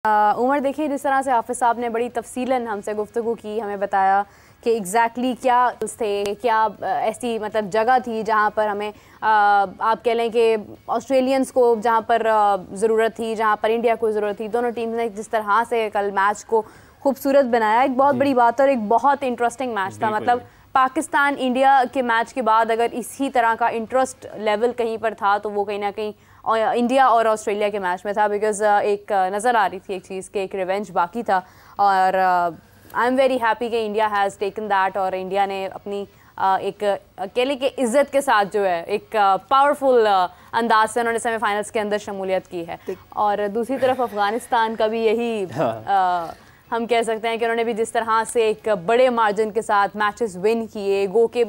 उमर, देखिए जिस तरह से हाफिज साहब ने बड़ी तफसीलन हमसे गुफ्तगू की, हमें बताया कि एग्जैक्टली क्या थे, क्या ऐसी मतलब जगह थी जहाँ पर हमें आप कह लें कि ऑस्ट्रेलियंस को जहाँ पर ज़रूरत थी, जहाँ पर इंडिया को ज़रूरत थी। दोनों टीम्स ने जिस तरह से कल मैच को खूबसूरत बनाया, एक बहुत बड़ी बात और एक बहुत इंटरेस्टिंग मैच था। मतलब पाकिस्तान इंडिया के मैच के बाद अगर इसी तरह का इंटरेस्ट लेवल कहीं पर था तो वो कहीं ना कहीं इंडिया और ऑस्ट्रेलिया के मैच में था। बिकॉज एक नज़र आ रही थी एक चीज़ के एक रिवेंज बाकी था और आई एम वेरी हैप्पी कि इंडिया हैज़ टेकन दैट और इंडिया ने अपनी एक अकेले के इज़्ज़त के साथ जो है एक पावरफुल अंदाज से उन्होंने सेमीफाइनल्स के अंदर शमूलियत की है। और दूसरी तरफ अफ़गानिस्तान का भी यही हम कह सकते हैं कि उन्होंने भी जिस तरह से एक बड़े मार्जिन के साथ मैचेस विन किए, गो के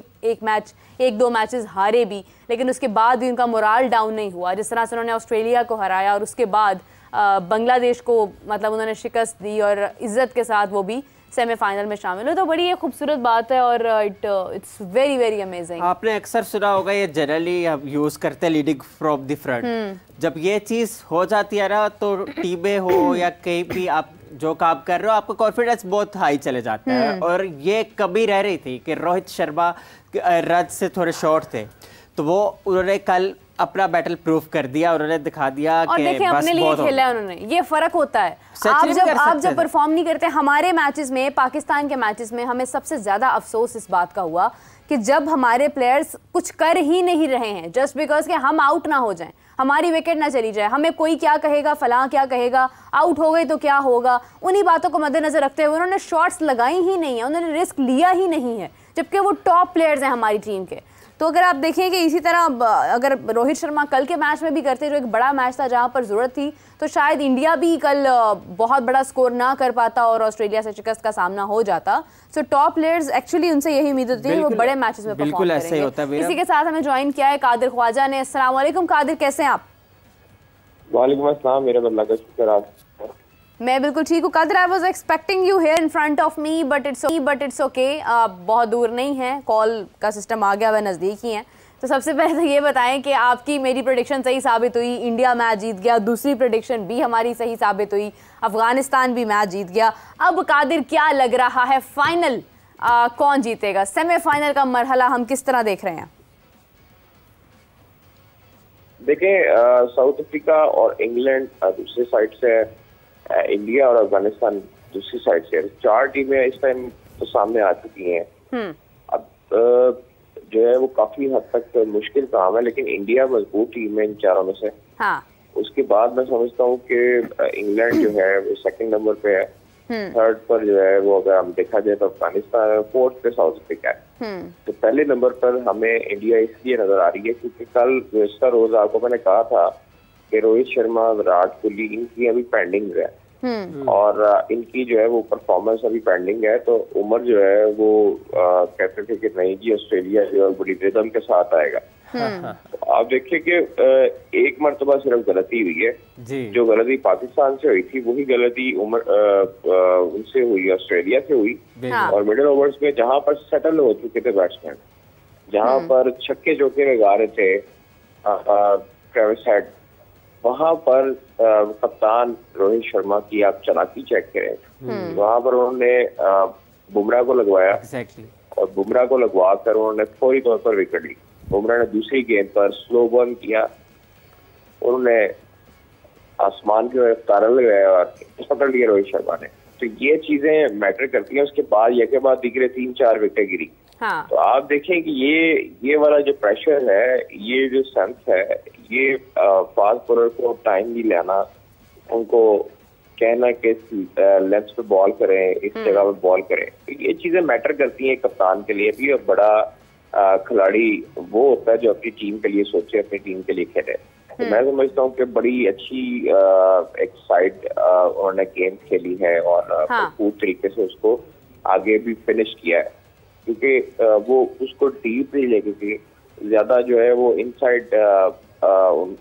एक दो मैचेस हारे भी, लेकिन उसके बाद भी उनका मोराल डाउन नहीं हुआ। जिस तरह से उन्होंने ऑस्ट्रेलिया को हराया और उसके बाद बांग्लादेश को मतलब उन्होंने शिकस्त दी और इज़्ज़त के साथ वो भी सेमीफाइनल में शामिल हुए, तो बड़ी ये खूबसूरत बात है और इट्स वेरी वेरी अमेजिंग। आपने अक्सर सुना होगा, ये जनरली हम यूज़ करते हैं लीडिंग फ्रॉम द फ्रंट। जब ये चीज़ हो जाती है ना तो टीमें हो या कहीं भी आप जो काम कर रहे हो, आपका कॉन्फिडेंस बहुत हाई चले जाता है। और ये कमी रह रही थी कि रोहित शर्मा रन से थोड़े शॉर्ट थे, तो वो उन्होंने कल अपना बैटल प्रूफ कर दिया, उन्होंने दिखा दिया और देखिए अपने लिए खेला है उन्होंने। ये फर्क होता है, आप जब परफॉर्म नहीं करते। हमारे मैचेस में, पाकिस्तान के मैचेस में हमें सबसे ज्यादा अफसोस इस बात का हुआ कि जब हमारे प्लेयर्स कुछ कर ही नहीं रहे हैं, जस्ट बिकॉज के हम आउट ना हो जाएं, हमारी विकेट ना चली जाए, हमें कोई क्या कहेगा, फलां क्या कहेगा, आउट हो गए तो क्या होगा, उन्हीं बातों को मद्देनजर रखते हुए उन्होंने शॉट्स लगाई ही नहीं है, उन्होंने रिस्क लिया ही नहीं है, जबकि वो टॉप प्लेयर्स हैं हमारी टीम के। तो अगर आप देखें कि इसी तरह अगर रोहित शर्मा कल के मैच में भी करते, जो एक बड़ा मैच था जहां पर ज़रूरत थी, तो शायद इंडिया भी कल बहुत बड़ा स्कोर ना कर पाता और ऑस्ट्रेलिया से शिकस्त का सामना हो जाता। सो टॉप प्लेयर्स एक्चुअली उनसे यही उम्मीद होती है वो बड़े मैचेस में परफॉर्म करेंगे। इसी के साथ हमें ज्वाइन किया है कादिर ख्वाजा ने। अस्सलाम वालेकुम कादिर, कैसे हैं आप? वालेकुम अस्सलाम, मेरे अल्लाह का शुक्र। आप? मैं बिल्कुल ठीक हूँ Qadir. I was expecting you here in front of me but it's okay. बहुत दूर नहीं है, कॉल का सिस्टम आ गया, वह नज़दीक ही है। तो सबसे पहले तो ये बताएं कि आपकी मेरी प्रेडिक्शन सही साबित हुई, इंडिया मैच जीत गया। दूसरी प्रेडिक्शन भी हमारी सही साबित हुई, अफगानिस्तान भी मैच जीत गया। अब कादिर क्या लग रहा है, फाइनल कौन जीतेगा? सेमीफाइनल का मरहला हम किस तरह देख रहे हैं? देखें, साउथ अफ्रीका और इंग्लैंड दूसरी साइड से, इंडिया और अफगानिस्तान दूसरी साइड से, 4 टीमें इस टाइम तो सामने आ चुकी हैं। अब जो है वो काफी हद तक मुश्किल काम है, लेकिन इंडिया मजबूत टीम है इन चारों में से। हाँ। उसके बाद मैं समझता हूँ कि इंग्लैंड जो है वो सेकंड नंबर पे है, थर्ड पर जो है वो अगर हम देखा जाए तो अफगानिस्तान है, फोर्थ पे साउथ अफ्रीका है। तो पहले नंबर पर हमें इंडिया इसलिए नजर आ रही है क्योंकि कल गुज़श्ता रोज आपको मैंने कहा था कि रोहित शर्मा, विराट कोहली, इनकी अभी पेंडिंग है और इनकी जो है वो परफॉर्मेंस अभी पेंडिंग है। तो उमर जो है वो कहते थे कि नहीं जी ऑस्ट्रेलिया जो है बड़ी रिदम के साथ आएगा। तो आप देखिए कि एक मरतबा सिर्फ गलती हुई है, जो गलती पाकिस्तान से हुई थी वही गलती उनसे हुई, ऑस्ट्रेलिया से हुई। और मिडिल ओवर्स में जहां पर सेटल हो चुके थे बैट्समैन, जहां पर छक्के चौके लगा रहे थे ट्रेविस हेड, वहां पर कप्तान रोहित शर्मा की आप चालाकी चेक करें, वहां पर उन्होंने बुमराह को लगवाया और बुमराह को लगवा कर उन्होंने फौरी तौर पर विकेट ली। बुमराह ने दूसरी गेंद पर स्लो बॉल किया, उन्होंने आसमान की ओर तारा लगाया और पकड़ लिया रोहित शर्मा ने। तो ये चीजें मैटर करती हैं। उसके बाद ये के बाद दिखरे 3-4 विकेट गिरी। हाँ। तो आप देखें कि ये वाला जो प्रेशर है, ये जो सेंस है, ये फास्ट बॉलर को टाइम भी लेना, उनको कहना कि लेंथ पे बॉल करें, इस जगह पे बॉल करें, ये चीजें मैटर करती हैं कप्तान के लिए भी। और बड़ा खिलाड़ी वो होता है जो अपनी टीम के लिए सोचे, अपनी टीम के लिए खेले। तो मैं समझता हूँ कि बड़ी अच्छी एक साइड उन्होंने गेम खेली है और भरपूर तरीके से उसको आगे भी फिनिश किया है, क्योंकि वो उसको डीप नहीं लेके थी, ज्यादा जो है वो इनसाइड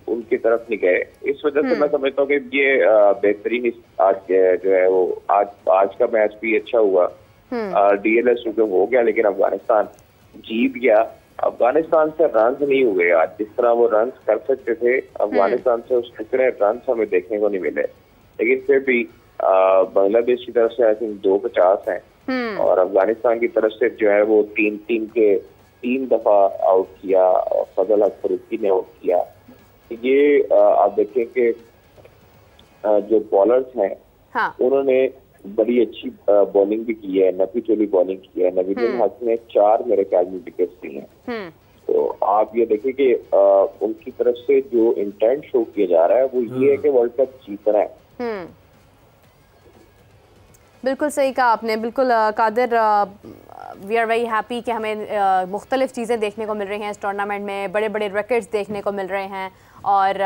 उनकी तरफ नहीं गए। इस वजह से मैं समझता हूँ कि ये बेहतरीन आज जो है वो आज का मैच भी अच्छा हुआ। डीएलएस हो गया, लेकिन अफगानिस्तान जीत गया। अफगानिस्तान से रन नहीं हुए आज, जिस तरह वो रन कर सकते थे अफगानिस्तान से उतने रन हमें देखने को नहीं मिले। लेकिन फिर भी बांग्लादेश की तरफ से आई थिंक 250 हैं और अफगानिस्तान की तरफ से जो है वो 3 दफा आउट किया और फजल हक फरूकी ने आउट किया। ये आप देखें कि जो बॉलर्स हैं उन्होंने बड़ी अच्छी बॉलिंग भी की है, नफी चोली बॉलिंग की है। नवीदुल हक ने 4 मेरे ख्याल में विकेट्स ली हैं। तो आप ये देखिए कि उनकी तरफ से जो इंटेंट शो किया जा रहा है वो ये है कि वर्ल्ड कप जीतना है। बिल्कुल सही कहा आपने। बिल्कुल Qadir, we are very happy कि हमें मुख्तलिफ चीज़ें देखने को मिल रही हैं इस टूर्नामेंट में, बड़े बड़े रिकॉर्ड्स देखने को मिल रहे हैं और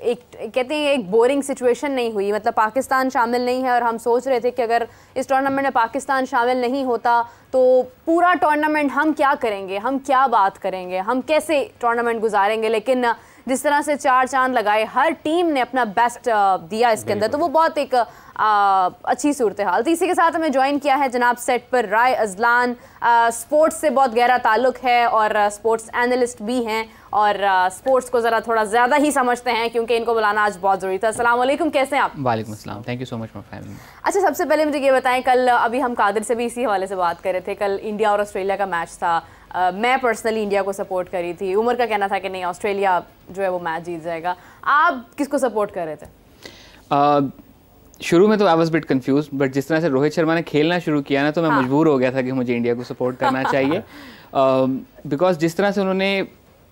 एक कहते हैं एक बोरिंग सिचुएशन नहीं हुई, मतलब पाकिस्तान शामिल नहीं है और हम सोच रहे थे कि अगर इस टूर्नामेंट में पाकिस्तान शामिल नहीं होता तो पूरा टूर्नामेंट हम क्या करेंगे, हम क्या बात करेंगे, हम कैसे टूर्नामेंट गुजारेंगे। लेकिन जिस तरह से 4 चांद लगाए, हर टीम ने अपना बेस्ट दिया इसके अंदर, तो वो बहुत एक अच्छी सूरत हाल थी। इसी के साथ हमें ज्वाइन किया है जनाब सेट पर राय अजलान, स्पोर्ट्स से बहुत गहरा ताल्लुक है और स्पोर्ट्स एनालिस्ट भी हैं और स्पोर्ट्स को ज़रा थोड़ा ज़्यादा ही समझते हैं क्योंकि इनको बुलाना आज बहुत ज़रूरी था। अस्सलाम वालेकुम, कैसे हैं आप? वालेकुम अस्सलाम, thank you so much for having me. अच्छा, सबसे पहले मुझे ये बताएं, कल अभी हम कादिर से भी इसी हवाले से बात कर रहे थे, कल इंडिया और ऑस्ट्रेलिया का मैच था। मैं पर्सनली इंडिया को सपोर्ट करी थी, उमर का कहना था कि नहीं ऑस्ट्रेलिया जो है वो मैच जीत जाएगा। आप किसको सपोर्ट कर रहे थे? शुरू में तो I was bit confuse, but जिस तरह से रोहित शर्मा ने खेलना शुरू किया ना तो मैं मजबूर हो गया था कि मुझे इंडिया को सपोर्ट करना चाहिए। बिकॉज जिस तरह से उन्होंने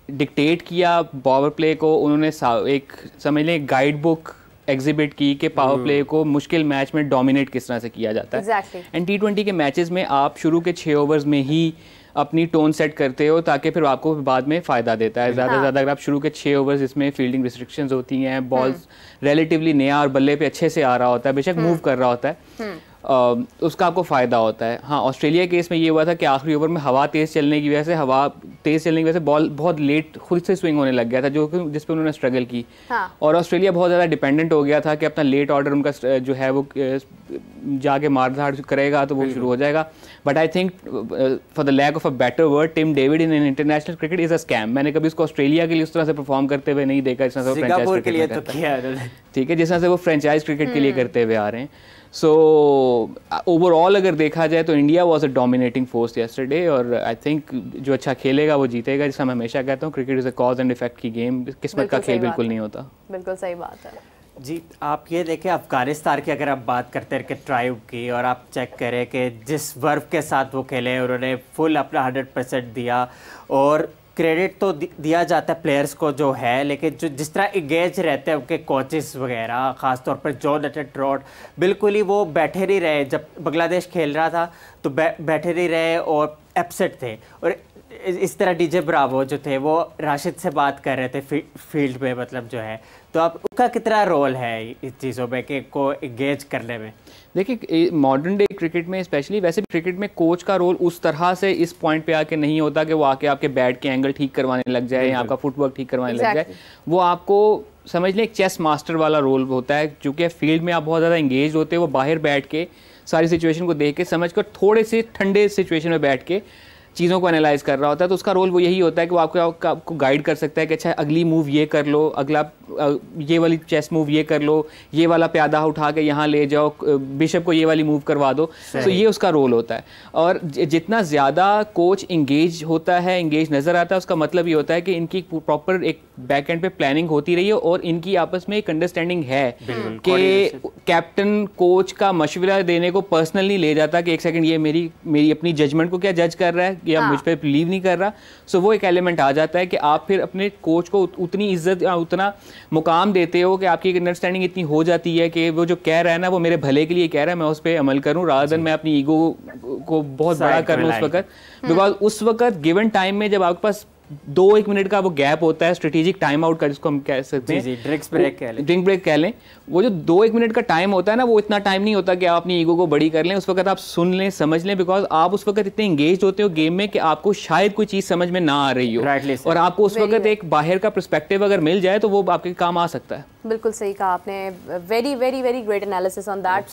डिक्टेट किया पावर प्ले को, उन्होंने एक समझ लें गाइड बुक एग्जिबिट की कि पावर प्ले को मुश्किल मैच में डोमिनेट किस तरह से किया जाता है। एंड T20 के मैचेस में आप शुरू के 6 ओवर्स में ही अपनी टोन सेट करते हो ताकि फिर आपको बाद में फ़ायदा देता है। ज़्यादा से ज़्यादा अगर आप शुरू के 6 ओवर्स जिसमें फील्डिंग रिस्ट्रिक्शंस होती हैं, बॉल्स रिलेटिवली नया और बल्ले पे अच्छे से आ रहा होता है, बेशक मूव कर रहा होता है, उसका आपको फ़ायदा होता है। हाँ, ऑस्ट्रेलिया के केस में ये हुआ था कि आखिरी ओवर में हवा तेज़ चलने की वजह से बॉल बहुत लेट खुद से स्विंग होने लग गया था, जो कि जिस पे उन्होंने स्ट्रगल की। और ऑस्ट्रेलिया बहुत ज़्यादा डिपेंडेंट हो गया था कि अपना लेट ऑर्डर उनका जो है वो जाके मार धाड़ करेगा तो वो शुरू हो जाएगा। But I think for the lack of a better word, Tim David in international cricket is a scam. मैंने कभी उसको ऑस्ट्रेलिया के लिए उस तरह से परफॉर्म करते हुए नहीं देखा जिस तरह से फ्रेंचाइज क्रिकेट, ठीक है, जिस तरह से वो फ्रेंचाइज क्रिकेट के लिए करते हुए आ रहे हैं। सो ओवरऑल अगर देखा जाए तो India was a dominating force yesterday और आई थिंक जो अच्छा खेलेगा वो जीतेगा। जैसा मैं हमेशा कहता हूँ, cricket is a cause and effect की गेम, किस्मत का खेल बिल्कुल नहीं होता। बिल्कुल सही बात है जी। आप ये देखें अफ़गानिस्तान की अगर आप बात करते हैं कि ट्राइब की, और आप चेक करें कि जिस वर्व के साथ वो खेले उन्होंने फुल अपना 100% दिया और क्रेडिट तो दिया जाता है प्लेयर्स को जो है, लेकिन जो जिस तरह एंगेज रहते हैं उनके कोचेस वगैरह, ख़ासतौर पर जॉन ट्रॉट, बिल्कुल ही वो बैठे नहीं रहे। जब बांग्लादेश खेल रहा था तो बैठे नहीं रहे और अपसेट थे। और इस तरह डीजे ब्रावो जो थे वो राशिद से बात कर रहे थे फील्ड में, मतलब जो है, तो आप उसका कितना रोल है इस चीज़ों में कि को एंगेज करने में? देखिए, मॉडर्न डे क्रिकेट में स्पेशली, वैसे भी क्रिकेट में कोच का रोल उस तरह से इस पॉइंट पे आके नहीं होता कि वो आके आपके बैट के एंगल ठीक करवाने लग जाए या आपका फुटवर्क ठीक करवाने लग जाए। वो आपको समझ लें एक चेस मास्टर वाला रोल होता है। चूँकि फील्ड में आप बहुत ज़्यादा इंगेज होते हैं, वो बाहर बैठ के सारी सिचुएशन को देख के समझ कर थोड़े से ठंडे सिचुएशन में बैठ के चीज़ों को एनालाइज कर रहा होता है। तो उसका रोल वो यही होता है कि वो आपको गाइड कर सकता है कि अच्छा अगली मूव ये कर लो, अगला ये वाली चेस मूव ये कर लो, ये वाला प्यादा उठा के यहाँ ले जाओ, बिशप को ये वाली मूव करवा दो। तो ये उसका रोल होता है। और जितना ज़्यादा कोच इंगेज होता है, इंगेज नज़र आता है, उसका मतलब ये होता है कि इनकी प्रॉपर एक बैक एंड पे प्लानिंग होती रही है और इनकी आपस में एक अंडरस्टैंडिंग है कि कैप्टन कोच का मशवरा देने को पर्सनली ले जाता कि एक सेकंड ये मेरी अपनी जजमेंट को क्या जज कर रहा है या मुझ पर बिलीव नहीं कर रहा। सो वो एक एलिमेंट आ जाता है कि आप फिर अपने कोच को उतनी इज्जत या उतना मुकाम देते हो कि आपकी एक अंडरस्टैंडिंग इतनी हो जाती है कि वो जो कह रहा है ना वो मेरे भले के लिए कह रहा है, मैं उस पर अमल करूँ रादर देन मैं अपनी ईगो को बहुत बड़ा कर लूँ उस वक्त। बिकॉज उस वक्त गिवन टाइम में जब आपके पास 2-1 मिनट का वो गैप होता है, स्ट्रेटेजिक टाइम आउट का जिसको हम कह सकते हैं, ड्रिंक ब्रेक कह लें, वो जो 2-1 मिनट का टाइम होता है ना, वो इतना टाइम नहीं होता कि आप अपनी ईगो को बड़ी कर लें। उस वक्त आप सुन लें, समझ लें, बिकॉज आप उस वक्त इतने इंगेज होते हो गेम में कि आपको शायद कोई चीज़ समझ में ना आ रही हो और आपको उस वक्त एक बाहर का पर्सपेक्टिव अगर मिल जाए तो वो आपके काम आ सकता है। बिल्कुल सही कहा आपने। Very very very great analysis on that.